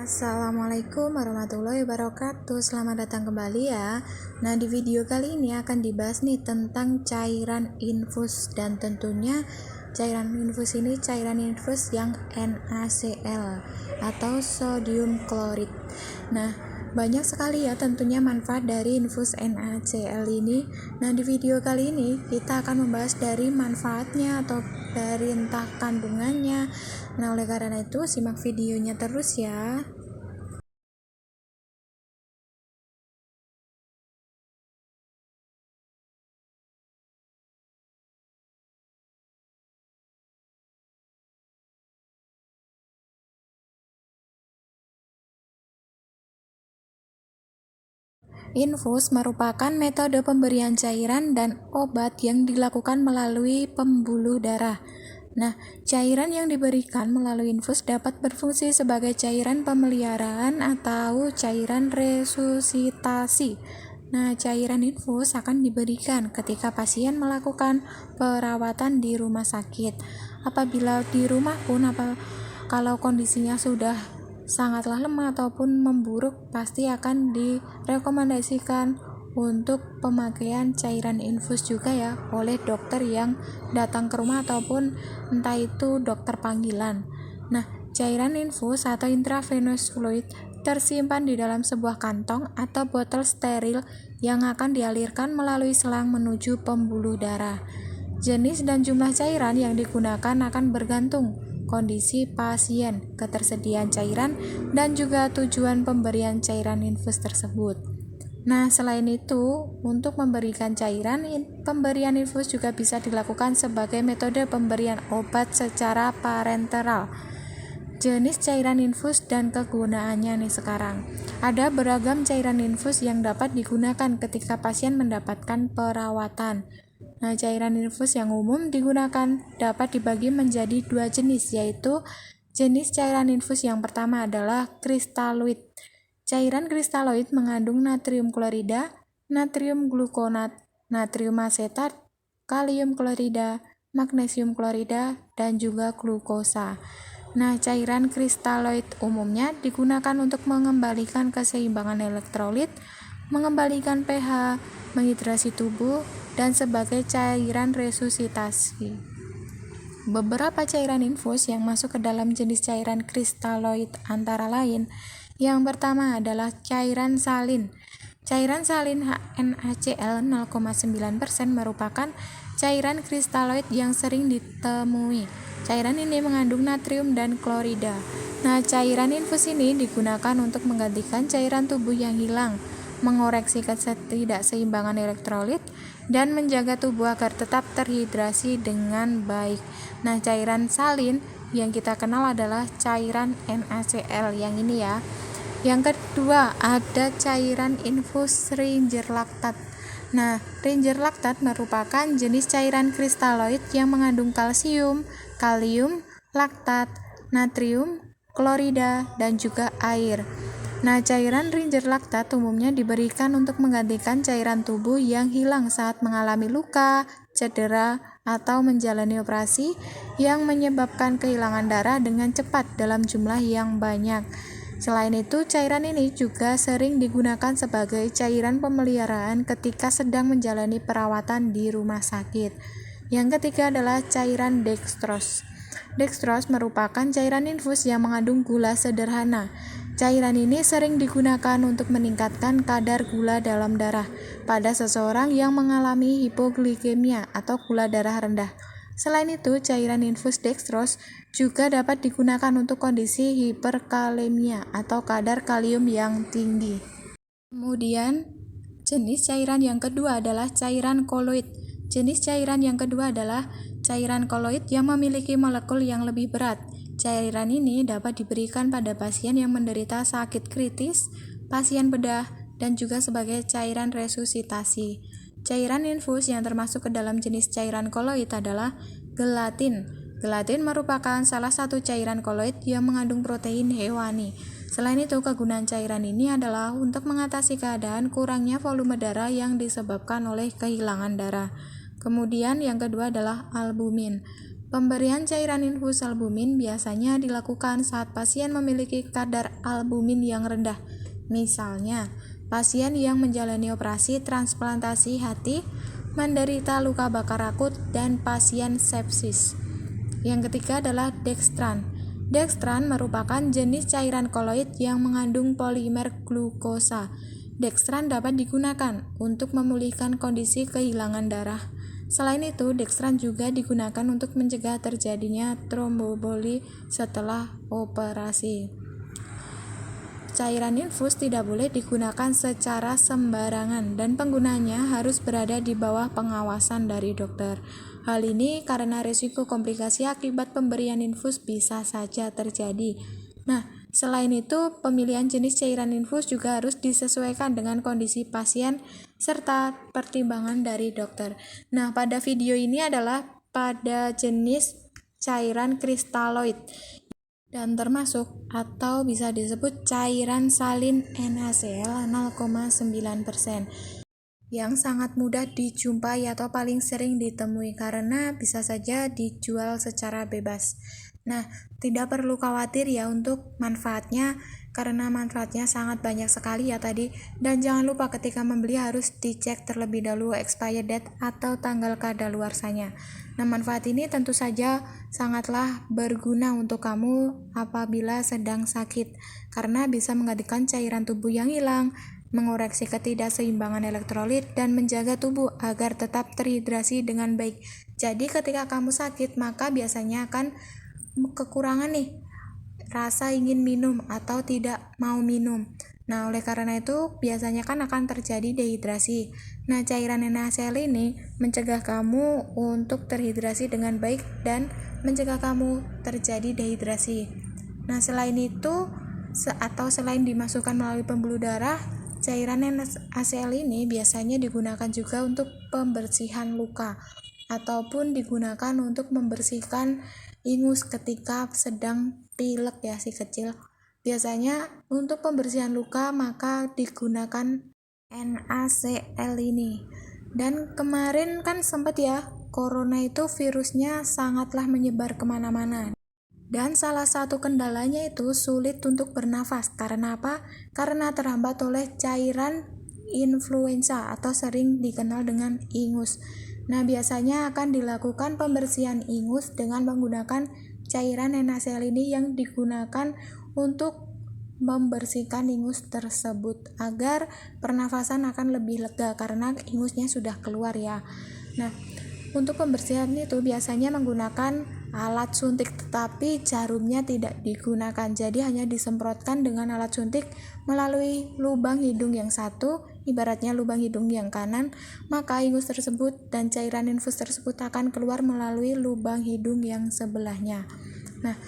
Assalamualaikum warahmatullahi wabarakatuh. Selamat datang kembali ya. Nah, di video kali ini akan dibahas nih tentang cairan infus, dan tentunya cairan infus ini cairan infus yang NaCl atau sodium klorid. Nah, banyak sekali ya tentunya manfaat dari infus NaCl ini. Nah, di video kali ini kita akan membahas dari manfaatnya atau dari entah kandungannya. Nah, oleh karena itu simak videonya terus ya. Infus merupakan metode pemberian cairan dan obat yang dilakukan melalui pembuluh darah. Nah, cairan yang diberikan melalui infus dapat berfungsi sebagai cairan pemeliharaan atau cairan resusitasi. Nah, cairan infus akan diberikan ketika pasien melakukan perawatan di rumah sakit. Apabila di rumah pun kalau kondisinya sudah sangatlah lemah ataupun memburuk, pasti akan direkomendasikan untuk pemakaian cairan infus juga ya oleh dokter yang datang ke rumah ataupun entah itu dokter panggilan. Nah, cairan infus atau intravenous fluid tersimpan di dalam sebuah kantong atau botol steril yang akan dialirkan melalui selang menuju pembuluh darah. Jenis dan jumlah cairan yang digunakan akan bergantung kondisi pasien, ketersediaan cairan, dan juga tujuan pemberian cairan infus tersebut. Nah, selain itu, untuk memberikan cairan, pemberian infus juga bisa dilakukan sebagai metode pemberian obat secara parenteral. Jenis cairan infus dan kegunaannya nih sekarang. Ada beragam cairan infus yang dapat digunakan ketika pasien mendapatkan perawatan. Nah, cairan infus yang umum digunakan dapat dibagi menjadi dua jenis, yaitu jenis cairan infus yang pertama adalah kristaloid. Cairan kristaloid mengandung natrium klorida, natrium glukonat, natrium asetat, kalium klorida, magnesium klorida, dan juga glukosa. Nah, cairan kristaloid umumnya digunakan untuk mengembalikan keseimbangan elektrolit, mengembalikan pH, menghidrasi tubuh, dan sebagai cairan resusitasi. Beberapa cairan infus yang masuk ke dalam jenis cairan kristaloid antara lain, yang pertama adalah cairan salin. Cairan salin NaCl 0,9% merupakan cairan kristaloid yang sering ditemui. Cairan ini mengandung natrium dan klorida. Nah, cairan infus ini digunakan untuk menggantikan cairan tubuh yang hilang, mengoreksi ketidakseimbangan elektrolit, dan menjaga tubuh agar tetap terhidrasi dengan baik. Nah, cairan salin yang kita kenal adalah cairan NaCl yang ini ya. Yang kedua ada cairan infus Ringer laktat. Nah, Ringer laktat merupakan jenis cairan kristaloid yang mengandung kalsium, kalium, laktat, natrium, klorida, dan juga air. Nah, cairan Ringer laktat umumnya diberikan untuk menggantikan cairan tubuh yang hilang saat mengalami luka, cedera, atau menjalani operasi yang menyebabkan kehilangan darah dengan cepat dalam jumlah yang banyak. Selain itu, cairan ini juga sering digunakan sebagai cairan pemeliharaan ketika sedang menjalani perawatan di rumah sakit. Yang ketiga adalah cairan dextrose. Dextrose merupakan cairan infus yang mengandung gula sederhana. Cairan ini sering digunakan untuk meningkatkan kadar gula dalam darah pada seseorang yang mengalami hipoglikemia atau gula darah rendah. Selain itu, cairan infus dextrose juga dapat digunakan untuk kondisi hiperkalemia atau kadar kalium yang tinggi. Kemudian, jenis cairan yang kedua adalah cairan koloid. Jenis cairan yang kedua adalah cairan koloid yang memiliki molekul yang lebih berat. Cairan ini dapat diberikan pada pasien yang menderita sakit kritis, pasien bedah, dan juga sebagai cairan resusitasi. Cairan infus yang termasuk ke dalam jenis cairan koloid adalah gelatin. Gelatin merupakan salah satu cairan koloid yang mengandung protein hewani. Selain itu, kegunaan cairan ini adalah untuk mengatasi keadaan kurangnya volume darah yang disebabkan oleh kehilangan darah. Kemudian yang kedua adalah albumin. Pemberian cairan infus albumin biasanya dilakukan saat pasien memiliki kadar albumin yang rendah. Misalnya, pasien yang menjalani operasi transplantasi hati, menderita luka bakar akut, dan pasien sepsis. Yang ketiga adalah dextran. Dextran merupakan jenis cairan koloid yang mengandung polimer glukosa. Dextran dapat digunakan untuk memulihkan kondisi kehilangan darah. Selain itu, dextran juga digunakan untuk mencegah terjadinya tromboboli setelah operasi. Cairan infus tidak boleh digunakan secara sembarangan dan penggunanya harus berada di bawah pengawasan dari dokter. Hal ini karena risiko komplikasi akibat pemberian infus bisa saja terjadi. Nah, selain itu, pemilihan jenis cairan infus juga harus disesuaikan dengan kondisi pasien serta pertimbangan dari dokter. Nah, pada video ini adalah pada jenis cairan kristaloid dan termasuk atau bisa disebut cairan salin NaCl 0,9% yang sangat mudah dijumpai atau paling sering ditemui karena bisa saja dijual secara bebas. Nah, tidak perlu khawatir ya untuk manfaatnya karena manfaatnya sangat banyak sekali ya tadi. Dan jangan lupa ketika membeli harus dicek terlebih dahulu expired date atau tanggal kadaluarsanya. Nah, manfaat ini tentu saja sangatlah berguna untuk kamu apabila sedang sakit karena bisa menggantikan cairan tubuh yang hilang, mengoreksi ketidakseimbangan elektrolit, dan menjaga tubuh agar tetap terhidrasi dengan baik. Jadi ketika kamu sakit maka biasanya akan kekurangan nih rasa ingin minum atau tidak mau minum. Nah, oleh karena itu biasanya kan akan terjadi dehidrasi. Nah, cairan NaCl ini mencegah kamu untuk terhidrasi dengan baik dan mencegah kamu terjadi dehidrasi. Nah, selain itu atau selain dimasukkan melalui pembuluh darah, cairan NaCl ini biasanya digunakan juga untuk pembersihan luka ataupun digunakan untuk membersihkan ingus ketika sedang pilek ya si kecil. Biasanya untuk pembersihan luka maka digunakan NaCl ini. Dan kemarin kan sempat ya, corona itu virusnya sangatlah menyebar kemana-mana. Dan salah satu kendalanya itu sulit untuk bernafas. Karena apa? Karena terhambat oleh cairan influenza atau sering dikenal dengan ingus. Nah, biasanya akan dilakukan pembersihan ingus dengan menggunakan cairan NaCl ini yang digunakan untuk membersihkan ingus tersebut agar pernafasan akan lebih lega karena ingusnya sudah keluar ya. Nah, untuk pembersihan itu biasanya menggunakan alat suntik tetapi jarumnya tidak digunakan, jadi hanya disemprotkan dengan alat suntik melalui lubang hidung yang satu, ibaratnya lubang hidung yang kanan, maka ingus tersebut dan cairan infus tersebut akan keluar melalui lubang hidung yang sebelahnya. Nah,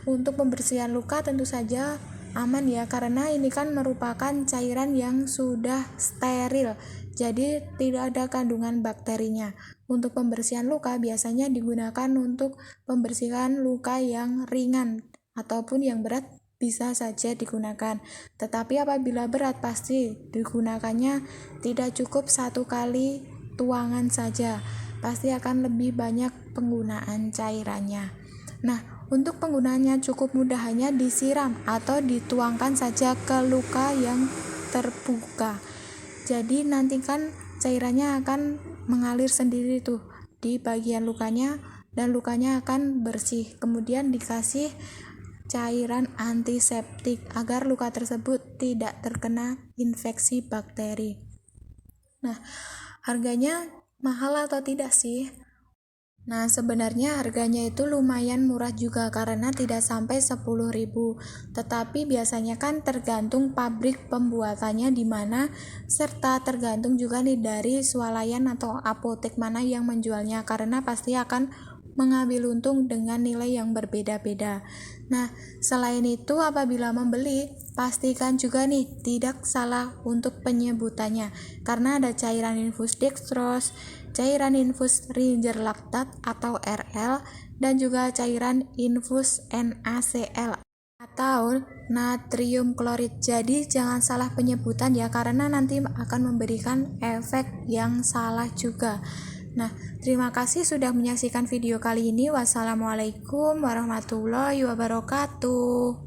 untuk pembersihan luka tentu saja aman ya, karena ini kan merupakan cairan yang sudah steril, jadi tidak ada kandungan bakterinya. Untuk pembersihan luka biasanya digunakan untuk pembersihan luka yang ringan ataupun yang berat bisa saja digunakan. Tetapi apabila berat pasti digunakannya tidak cukup satu kali tuangan saja, pasti akan lebih banyak penggunaan cairannya. Nah, untuk penggunaannya cukup mudah, hanya disiram atau dituangkan saja ke luka yang terbuka. Jadi nanti kan cairannya akan mengalir sendiri tuh di bagian lukanya dan lukanya akan bersih. Kemudian dikasih cairan antiseptik agar luka tersebut tidak terkena infeksi bakteri. Nah, harganya mahal atau tidak sih? Nah, sebenarnya harganya itu lumayan murah juga karena tidak sampai 10.000. Tetapi biasanya kan tergantung pabrik pembuatannya di mana serta tergantung juga nih dari swalayan atau apotek mana yang menjualnya karena pasti akan mengambil untung dengan nilai yang berbeda-beda. Nah, selain itu apabila membeli, pastikan juga nih tidak salah untuk penyebutannya karena ada cairan infus dextrose, cairan infus Ringer laktat atau RL, dan juga cairan infus NaCl atau natrium klorid. Jadi jangan salah penyebutan ya karena nanti akan memberikan efek yang salah juga. Nah, terima kasih sudah menyaksikan video kali ini. Wassalamualaikum warahmatullahi wabarakatuh.